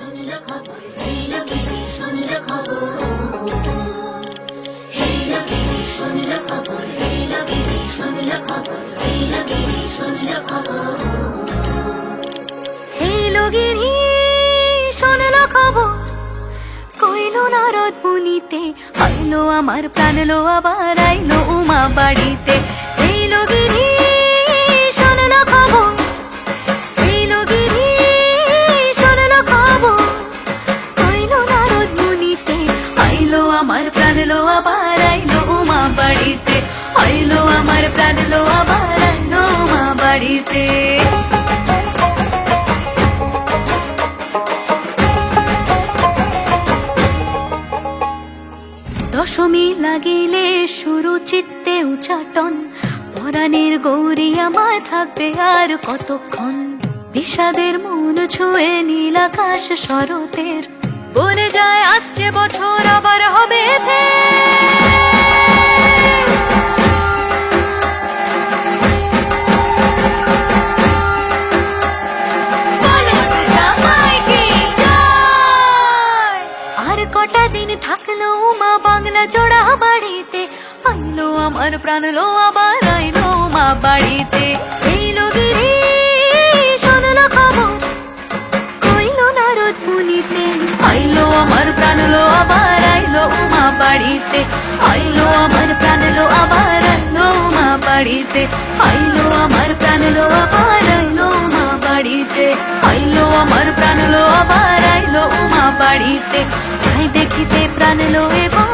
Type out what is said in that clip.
শুনলো খবর হইল বিধি শুনলো খবর হইল বিধি শুনলো খবর হইল বিধি শুনলো খবর হইল বিধি শুনলো খবর হইল গিরি শুনলো খবর কইল নারদ মুনিতে আইলো আমার প্রাণ লো আবার আইলো উমা বাড়িতে হইল গিরি শুনলো খবর হইল গিরি শুনলো খবর কইল নারদ মুনিতে আইলো আমার প্রাণ লো আবার আইলো উমা বাড়িতে আইলো আমার প্রাণ লো আবার আইলো উমা বাড়িতে দশমী লাগিলে শুরু চিত্তে উচাটন পরাণের গৌরী আমার থাকবে আর কতক্ষণ বিষাদের মন ছুঁয়ে নীল আকাশ শরতের বলে যায় আসছে বছর আবার হবে আর কটা দিন থাকলো মা বাংলা জোড়া বাড়িতে আইলো আমার প্রাণ লো আবার আইলো মা বাড়িতে এইলো গিরি শুনলো খবর কইলো নারদ মুনিতে আইলো আমার প্রাণ লো আবার আইলো উমা বাড়িতে আইলো আমার প্রাণ লো আবার আইলো উমা বাড়িতে আইলো আমার প্রাণ লো আবার আইলো উমা বাড়িতে আইলো আমার প্রাণ লো আবার আইলো উমা বাড়িতে যাই দেখিতে প্রাণ লো এবার